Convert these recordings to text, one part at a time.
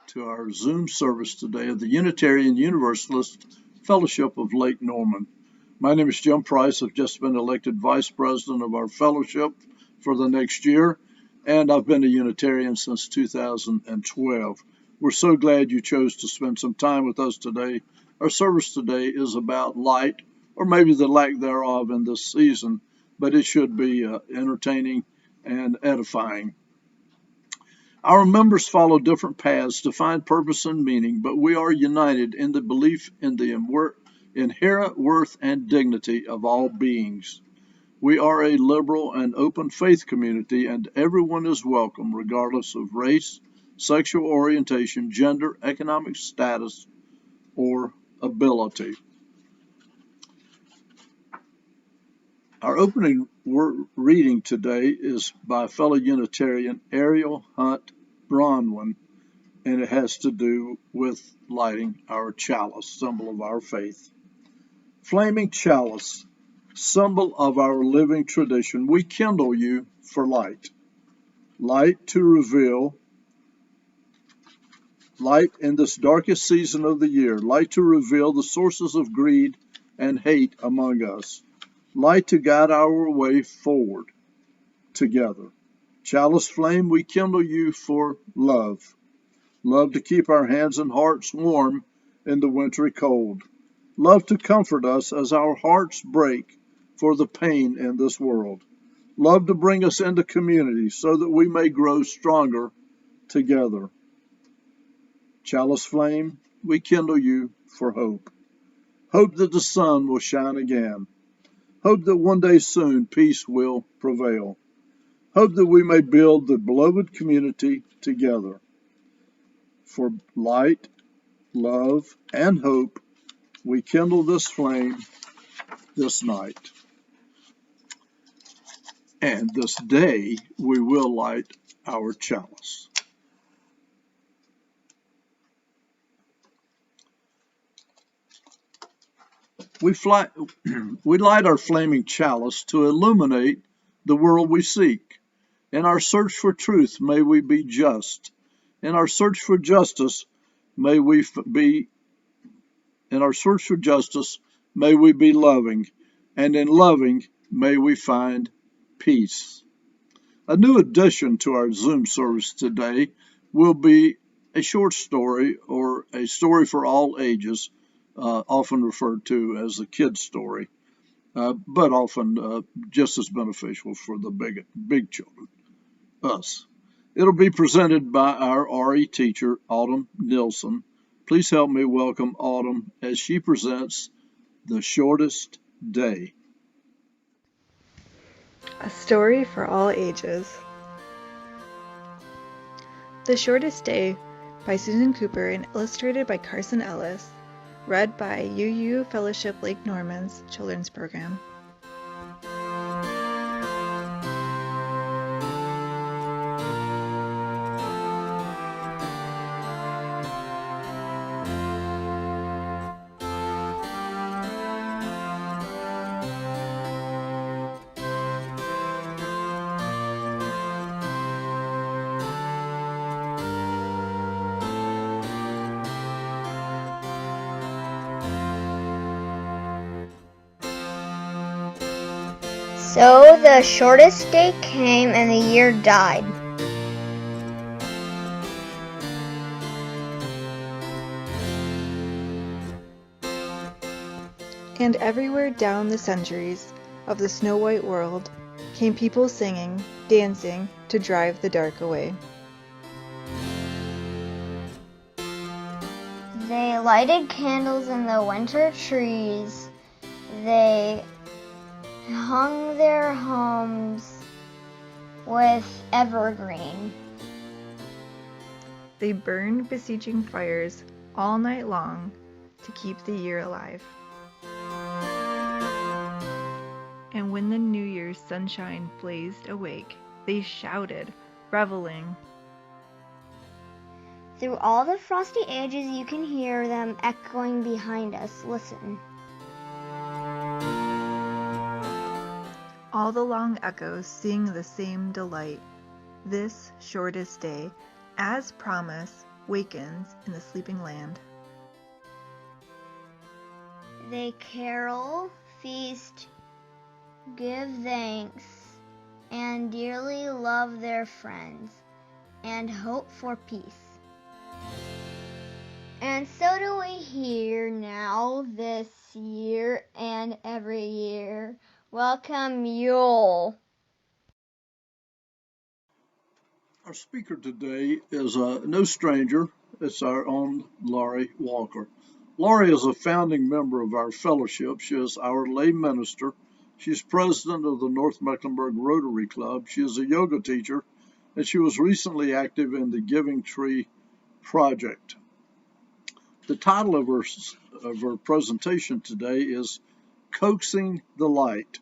to our Zoom service today of the Unitarian Universalist Fellowship of Lake Norman. My name is Jim Price. I've just been elected Vice President of our fellowship for the next year, and I've been a Unitarian since 2012. We're so glad you chose to spend some time with us today. Our service today is about light, or maybe the lack thereof in this season, but it should be entertaining and edifying. Our members follow different paths to find purpose and meaning, but we are united in the belief in the inherent worth and dignity of all beings. We are a liberal and open faith community, and everyone is welcome regardless of race, sexual orientation, gender, economic status, or ability. Our opening reading today is by fellow Unitarian Ariel Hunt Bronwyn, and it has to do with lighting our chalice, symbol of our faith. Flaming chalice, symbol of our living tradition, we kindle you for light. Light to reveal, light in this darkest season of the year, light to reveal the sources of greed and hate among us. Light to guide our way forward together. Chalice flame, we kindle you for love. Love to keep our hands and hearts warm in the wintry cold. Love to comfort us as our hearts break for the pain in this world. Love to bring us into community so that we may grow stronger together. Chalice flame, we kindle you for hope. Hope that the sun will shine again. Hope that one day soon peace will prevail. Hope that we may build the beloved community together. For light, love, and hope, we kindle this flame this night. And this day we will light our chalice. We light our flaming chalice to illuminate the world we seek. In our search for truth, may we be just. In our search for justice, may we be loving. And in loving, may we find peace. A new addition to our Zoom service today will be a short story or a story for all ages, often referred to as a kid's story, but often just as beneficial for the big children, us. It'll be presented by our RE teacher, Autumn Nilsson. Please help me welcome Autumn as she presents The Shortest Day. A story for all ages. The Shortest Day by Susan Cooper and illustrated by Carson Ellis. Read by UU Fellowship Lake Norman's Children's Program. So the shortest day came and the year died. And everywhere down the centuries of the snow-white world came people singing, dancing to drive the dark away. They lighted candles in the winter trees. They hung their homes with evergreen. They burned beseeching fires all night long to keep the year alive. And when the New Year's sunshine blazed awake, they shouted, reveling. Through all the frosty ages, you can hear them echoing behind us. Listen. All the long echoes sing the same delight. This shortest day, as promised, wakens in the sleeping land. They carol, feast, give thanks, and dearly love their friends, and hope for peace. And so do we here now, this year and every year. Welcome Yule. Our speaker today is no stranger. It's our own Laurie Walker. Laurie is a founding member of our fellowship. She is our lay minister. She's president of the North Mecklenburg Rotary Club. She is a yoga teacher, and she was recently active in the Giving Tree Project. The title of her presentation today is Coaxing the Light,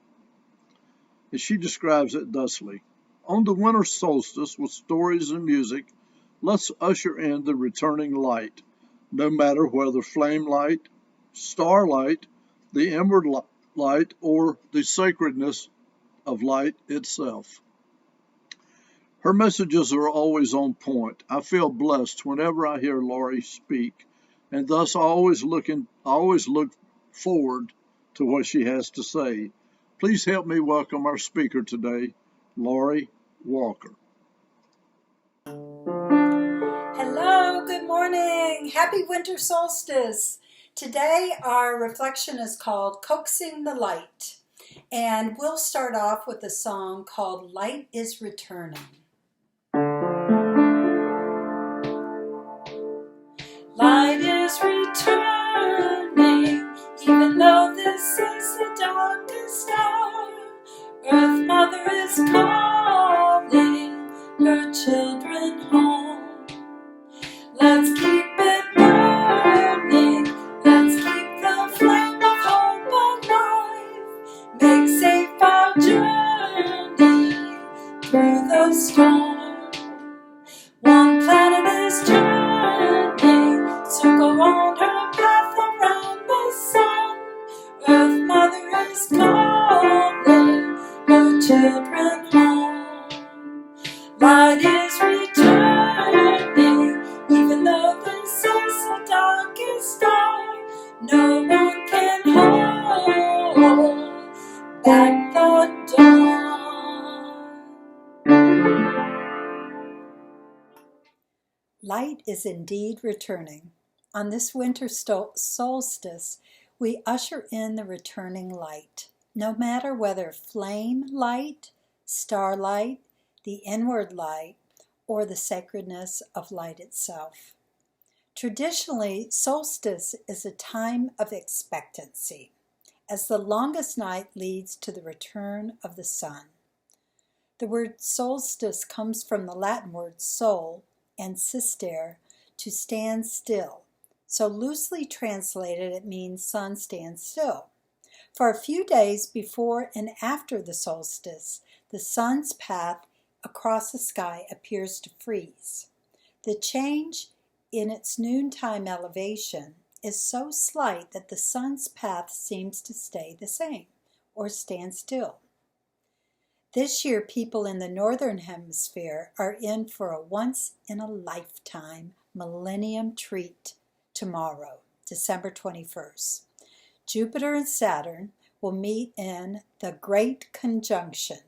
and she describes it thusly. On the winter solstice, with stories and music, let's usher in the returning light, no matter whether flame light, starlight, the emerald light, or the sacredness of light itself. Her messages are always on point. I feel blessed whenever I hear Laurie speak, and thus I always look forward to what she has to say. Please help me welcome our speaker today, Laurie Walker. Hello, good morning. Happy Winter Solstice. Today our reflection is called Coaxing the Light. And we'll start off with a song called Light is Returning. Light is returning, even though this is the darkest hour. Earth Mother is calling her children home. Let's keep it burning, let's keep the flame of hope alive. Make safe our journey through the storm. One planet is turning, circle on her path around the sun. Earth Mother is calling her children home. Light is returning, even though this is the darkest hour. No one can hold back the dawn. Light is indeed returning. On this winter solstice, we usher in the returning light. No matter whether flame light, starlight, the inward light, or the sacredness of light itself. Traditionally, solstice is a time of expectancy, as the longest night leads to the return of the sun. The word solstice comes from the Latin word sol and sister, to stand still. So loosely translated, it means sun stands still. For a few days before and after the solstice, the sun's path across the sky appears to freeze. The change in its noontime elevation is so slight that the sun's path seems to stay the same or stand still. This year, people in the northern hemisphere are in for a once-in-a-lifetime millennium treat tomorrow, December 21st. Jupiter and Saturn will meet in the Great Conjunction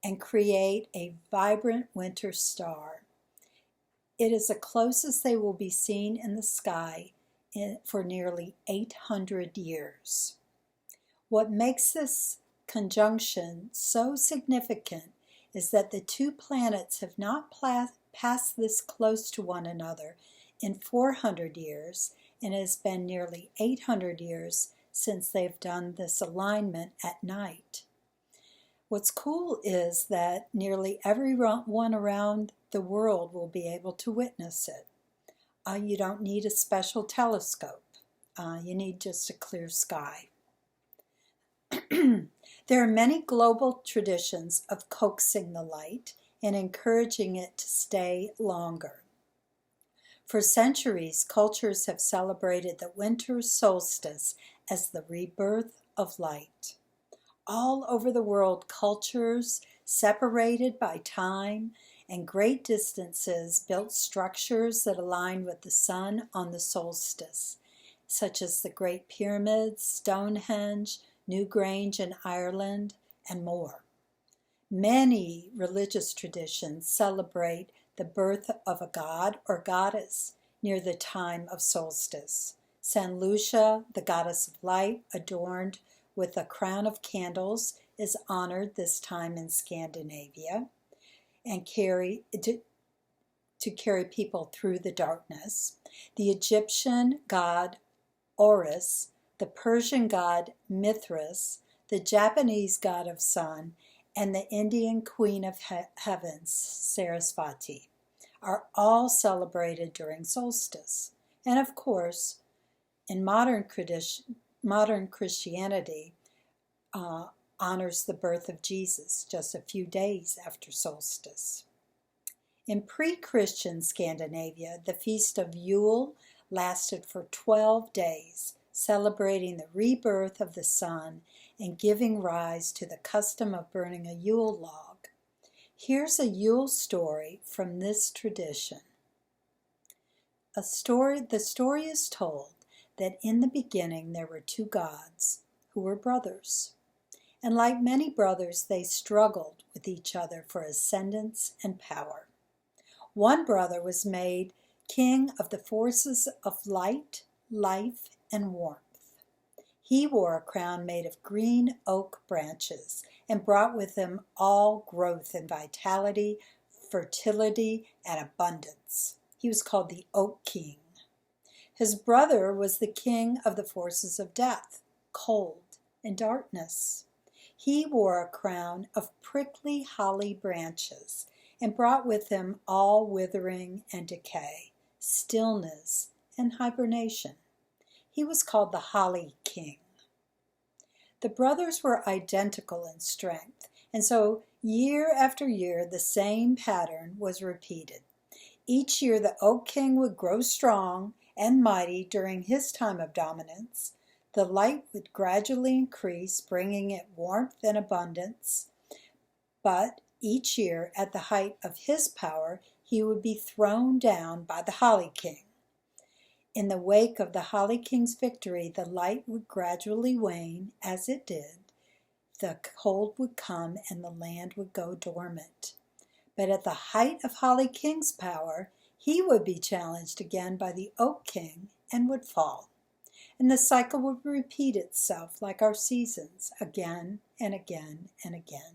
and create a vibrant winter star. It is the closest they will be seen in the sky for nearly 800 years. What makes this conjunction so significant is that the two planets have not passed this close to one another in 400 years, and it has been nearly 800 years since they've done this alignment at night. What's cool is that nearly everyone around the world will be able to witness it. You don't need a special telescope. You need just a clear sky. There are many global traditions of coaxing the light and encouraging it to stay longer. For centuries, cultures have celebrated the winter solstice as the rebirth of light. All over the world, cultures separated by time and great distances built structures that aligned with the sun on the solstice, such as the Great Pyramids, Stonehenge, Newgrange in Ireland, and more. Many religious traditions celebrate the birth of a god or goddess near the time of solstice. St. Lucia, the goddess of light, adorned with a crown of candles, is honored this time in Scandinavia and to carry people through the darkness. The Egyptian god Horus, the Persian god Mithras, the Japanese god of sun, and the Indian queen of heavens, Sarasvati, are all celebrated during solstice. And of course, in modern Christianity, honors the birth of Jesus just a few days after solstice. In pre-Christian Scandinavia, the feast of Yule lasted for 12 days, celebrating the rebirth of the sun and giving rise to the custom of burning a Yule log. Here's a Yule story from this tradition. The story is told that in the beginning there were two gods who were brothers. And like many brothers, they struggled with each other for ascendance and power. One brother was made king of the forces of light, life, and warmth. He wore a crown made of green oak branches and brought with him all growth and vitality, fertility, and abundance. He was called the Oak King. His brother was the king of the forces of death, cold, and darkness. He wore a crown of prickly holly branches and brought with him all withering and decay, stillness, and hibernation. He was called the Holly King. The brothers were identical in strength, and so year after year the same pattern was repeated. Each year the Oak King would grow strong and mighty during his time of dominance. The light would gradually increase, bringing it warmth and abundance. But each year, at the height of his power, he would be thrown down by the Holly King. In the wake of the Holly King's victory, the light would gradually wane. As it did, the cold would come and the land would go dormant. But at the height of Holly King's power, he would be challenged again by the Oak King and would fall. And the cycle would repeat itself like our seasons, again and again and again.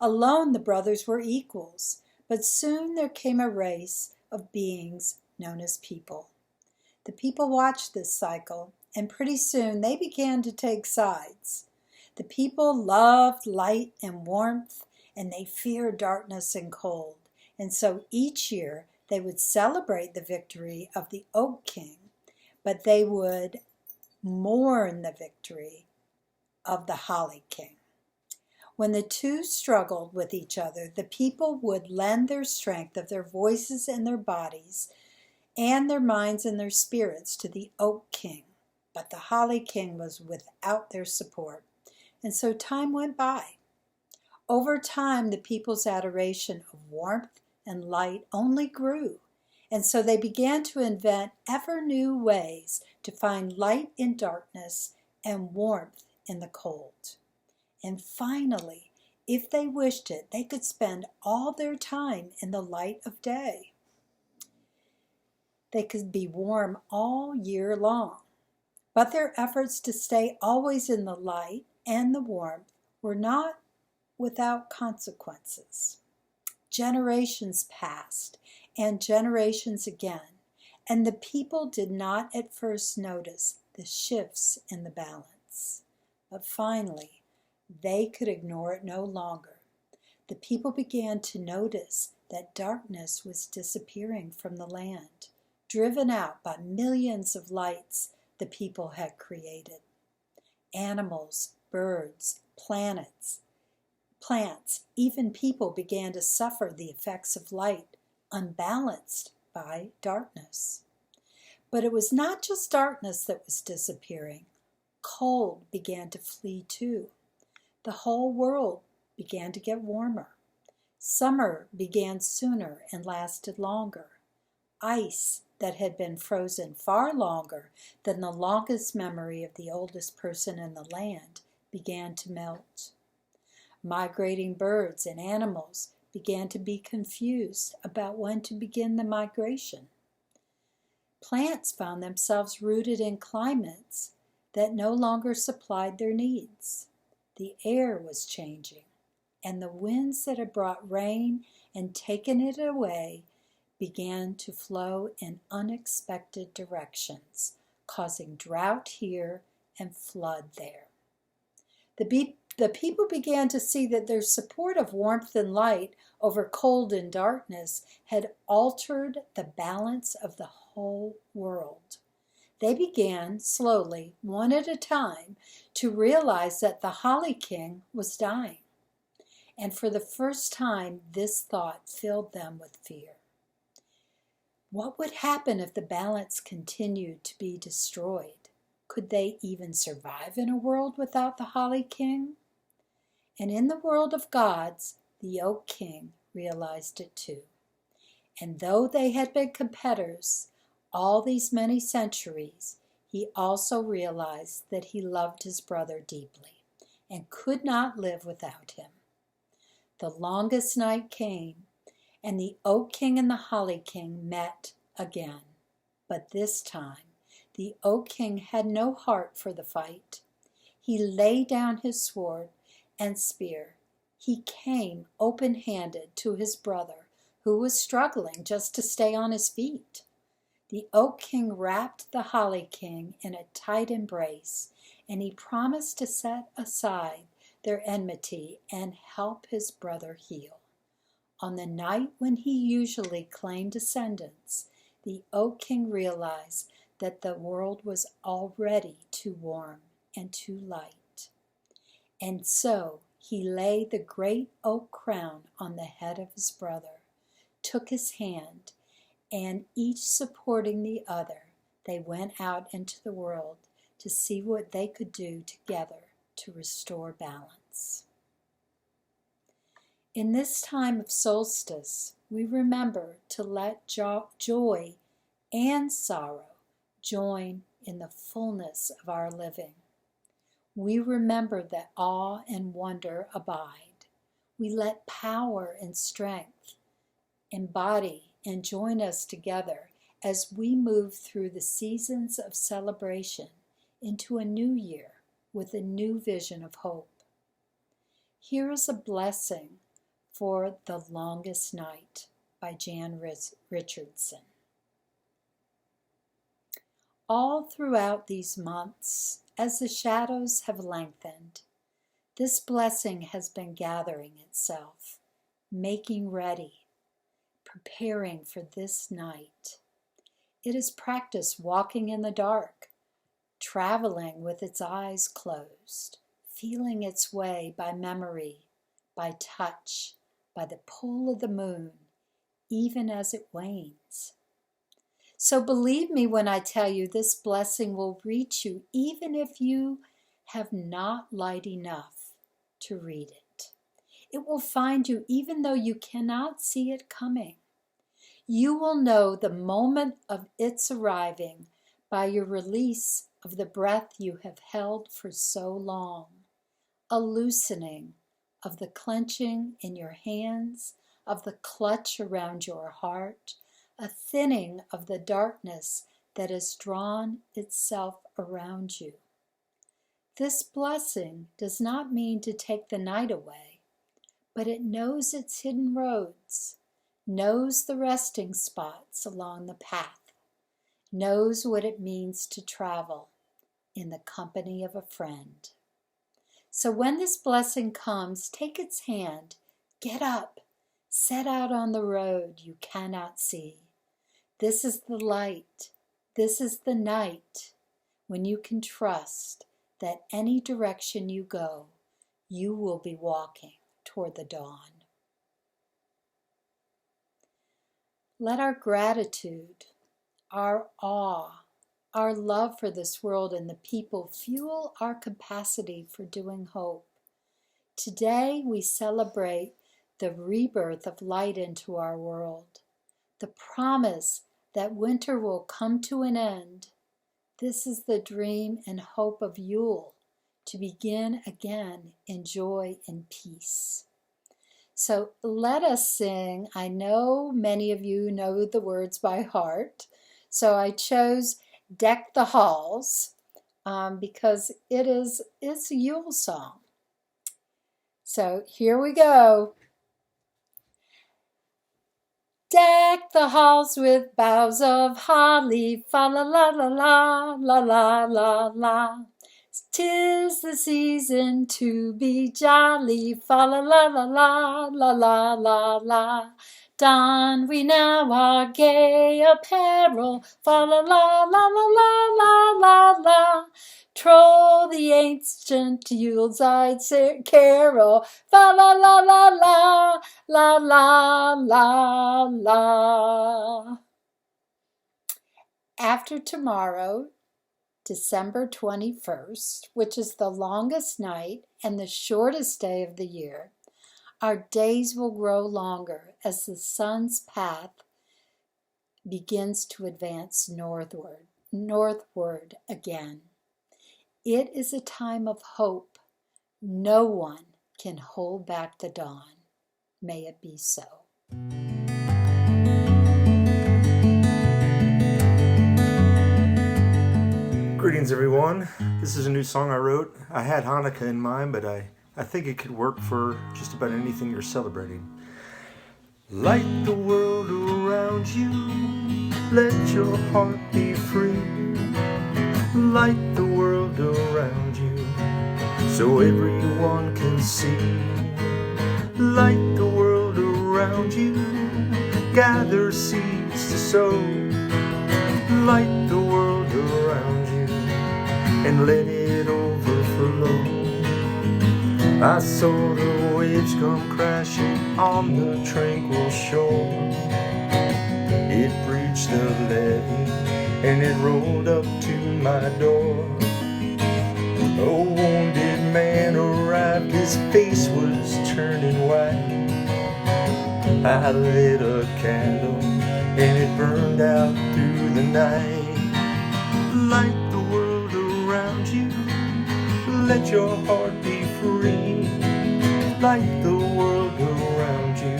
Alone the brothers were equals, but soon there came a race of beings known as people. The people watched this cycle, and pretty soon they began to take sides. The people loved light and warmth, and they feared darkness and cold. And so each year they would celebrate the victory of the Oak King, but they would mourn the victory of the Holly King. When the two struggled with each other, the people would lend their strength of their voices and their bodies and their minds and their spirits to the Oak King. But the Holly King was without their support. And so time went by. Over time, the people's adoration of warmth and light only grew. And so they began to invent ever new ways to find light in darkness and warmth in the cold. And finally, if they wished it, they could spend all their time in the light of day. They could be warm all year long. But their efforts to stay always in the light and the warmth were not without consequences. Generations passed, and generations again, and the people did not at first notice the shifts in the balance. But finally, they could ignore it no longer. The people began to notice that darkness was disappearing from the land, driven out by millions of lights the people had created. Animals, birds, plants, even people began to suffer the effects of light, unbalanced by darkness. But it was not just darkness that was disappearing. Cold began to flee too. The whole world began to get warmer. Summer began sooner and lasted longer. Ice that had been frozen far longer than the longest memory of the oldest person in the land began to melt. Migrating birds and animals began to be confused about when to begin the migration. Plants found themselves rooted in climates that no longer supplied their needs. The air was changing, and the winds that had brought rain and taken it away began to flow in unexpected directions, causing drought here and flood there. The people began to see that their support of warmth and light over cold and darkness had altered the balance of the whole world. They began, slowly, one at a time, to realize that the Holly King was dying. And for the first time, this thought filled them with fear. What would happen if the balance continued to be destroyed? Could they even survive in a world without the Holly King? And in the world of gods, the Oak King realized it too. And though they had been competitors all these many centuries, he also realized that he loved his brother deeply and could not live without him. The longest night came, and the Oak King and the Holly King met again. But this time, the Oak King had no heart for the fight. He laid down his sword and spear. He came open-handed to his brother, who was struggling just to stay on his feet. The Oak King wrapped the Holly King in a tight embrace, and he promised to set aside their enmity and help his brother heal. On the night when he usually claimed descendants, the Oak King realized that the world was already too warm and too light. And so he laid the great oak crown on the head of his brother, took his hand, and each supporting the other, they went out into the world to see what they could do together to restore balance. In this time of solstice, we remember to let joy and sorrow join in the fullness of our living. We remember that awe and wonder abide. We let power and strength embody and join us together as we move through the seasons of celebration into a new year with a new vision of hope. Here is a blessing for The Longest Night by Jan Richardson. All throughout these months, as the shadows have lengthened, this blessing has been gathering itself, making ready, preparing for this night. It is practice walking in the dark, traveling with its eyes closed, feeling its way by memory, by touch, by the pull of the moon, even as it wanes. So believe me when I tell you this blessing will reach you even if you have not light enough to read it. It will find you even though you cannot see it coming. You will know the moment of its arriving by your release of the breath you have held for so long, a loosening of the clenching in your hands, of the clutch around your heart, a thinning of the darkness that has drawn itself around you. This blessing does not mean to take the night away, but it knows its hidden roads, knows the resting spots along the path, knows what it means to travel in the company of a friend. So when this blessing comes, take its hand, get up, set out on the road you cannot see. This is the light, this is the night, when you can trust that any direction you go, you will be walking toward the dawn. Let our gratitude, our awe, our love for this world and the people fuel our capacity for doing hope. Today we celebrate the rebirth of light into our world, the promise that winter will come to an end. This is the dream and hope of Yule, to begin again in joy and peace. So let us sing. I know many of you know the words by heart, so I chose Deck the Halls because it's a Yule song. So here we go. Deck the halls with boughs of holly, fa la la la la la la la la. 'Tis the season to be jolly, fa la la la la la la la la. Don we now our gay apparel, fa la la la la la la la la. Troll the ancient Yuletide carol, fa la la la la la la la la. After tomorrow, December 21st, which is the longest night and the shortest day of the year, our days will grow longer as the sun's path begins to advance northward again. It is a time of hope. No one can hold back the dawn. May it be so. Greetings, everyone. This is a new song I wrote. I had Hanukkah in mind, but I think it could work for just about anything you're celebrating. Light the world around you, let your heart be free. Light the world around you, so everyone can see. Light the world around you, gather seeds to sow. Light the world around you, and let it overflow. I saw the waves come crashing on the tranquil shore. It breached the levee and it rolled up to my door. A wounded man arrived, his face was turning white. I lit a candle and it burned out through the night. Light the world around you, let your heart be free. Light the world around you,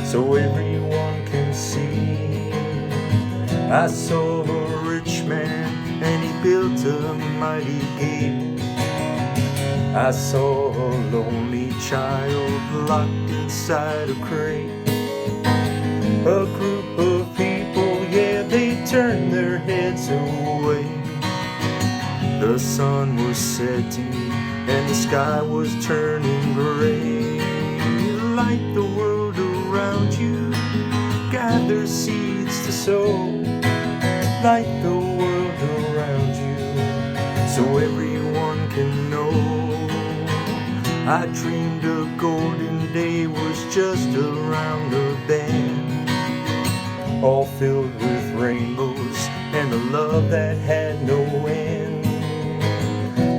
so everyone can see. I saw a rich man and he built a mighty gate. I saw a lonely child locked inside a crate. A group of people, yeah, they turned their heads away. The sun was setting and the sky was turning gray. Light the world around you, gather seeds to sow. Light the world around you, so everyone can know. I dreamed a golden day was just around the bend, all filled with rainbows and a love that had no end.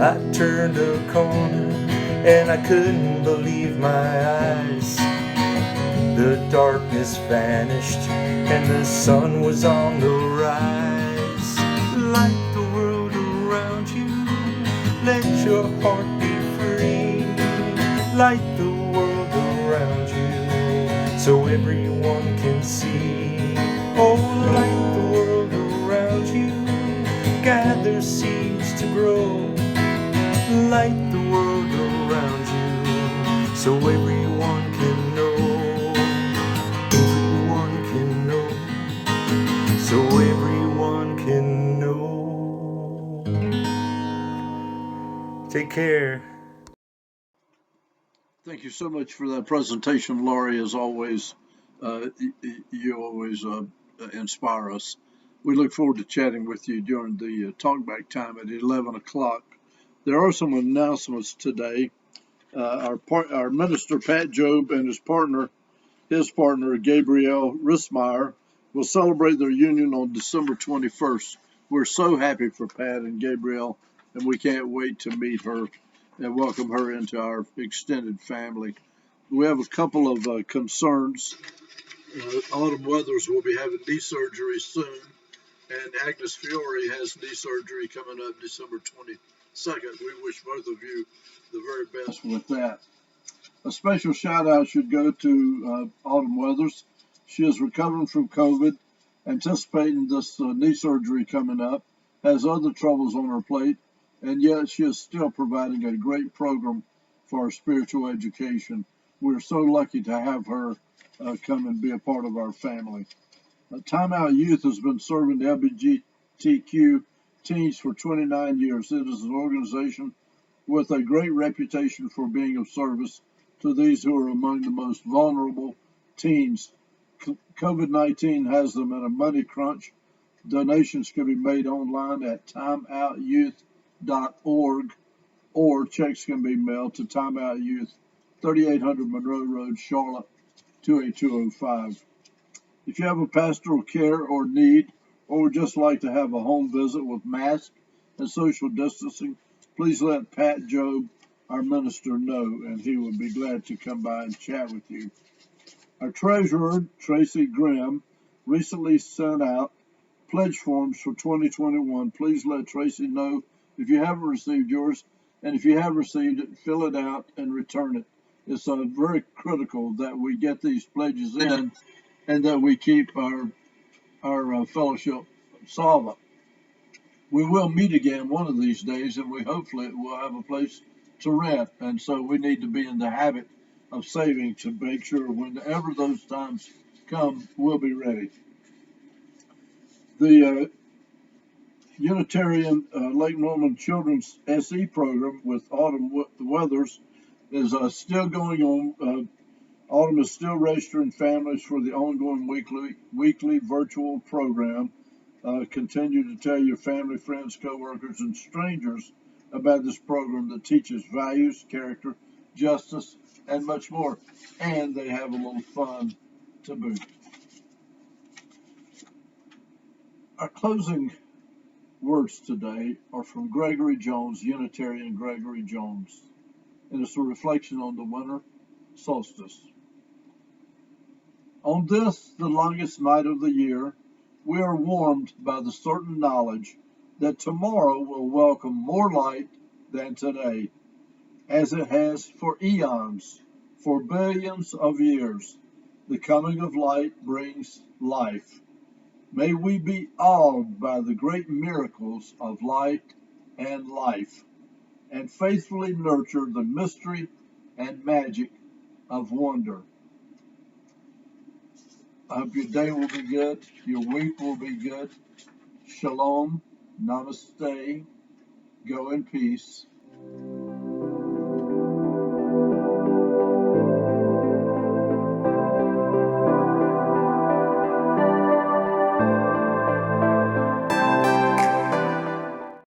I turned a corner and I couldn't believe my eyes. The darkness vanished and the sun was on the rise. Light the world around you, let your heart be free. Light the world around you, so everyone can see. Oh, light the world around you, gather seeds to grow. Light the world around you, so everyone can know. Everyone can know, so everyone can know. Take care. Thank you so much for that presentation, Laurie. As always, you always inspire us. We look forward to chatting with you during the talkback time at 11 o'clock. There are some announcements today. Our minister, Pat Job, and his partner, Gabrielle Rismeyer, will celebrate their union on December 21st. We're so happy for Pat and Gabrielle, and we can't wait to meet her and welcome her into our extended family. we have a couple of concerns. Autumn Weathers will be having knee surgery soon, and Agnes Fiore has knee surgery coming up December 22nd. We wish both of you the very best with that. A special shout out should go to Autumn Weathers. She is recovering from COVID, anticipating this knee surgery coming up, has other troubles on her plate, and yet she is still providing a great program for our spiritual education. We're so lucky to have her come and be a part of our family. Time Out Youth has been serving the LGBTQ teens for 29 years. It is an organization with a great reputation for being of service to these who are among the most vulnerable teens. COVID-19 has them in a money crunch. Donations can be made online at timeoutyouth.org, or checks can be mailed to Time Out Youth, 3800 Monroe Road, Charlotte, 28205. If you have a pastoral care or need, or would just like to have a home visit with masks and social distancing, please let Pat Job, our minister, know, and he would be glad to come by and chat with you. Our treasurer, Tracy Grimm, recently sent out pledge forms for 2021. Please let Tracy know if you haven't received yours, and if you have received it, fill it out and return it. It's very critical that we get these pledges in and that we keep our fellowship solvent. We will meet again one of these days, and we hopefully will have a place to rent, and so we need to be in the habit of saving to make sure whenever those times come, we'll be ready. The Unitarian Lake Norman Children's SE program with Autumn Weathers is still going on. Autumn is still registering families for the ongoing weekly virtual program. Continue to tell your family, friends, coworkers, and strangers about this program that teaches values, character, justice, and much more. And they have a little fun to boot. Our closing words today are from Gregory Jones, Unitarian Gregory Jones, and it's a reflection on the winter solstice. On this, the longest night of the year, we are warmed by the certain knowledge that tomorrow will welcome more light than today, as it has for eons, for billions of years. The coming of light brings life. May we be awed by the great miracles of light and life, and faithfully nurture the mystery and magic of wonder. I hope your day will be good, your week will be good. Shalom, namaste, go in peace.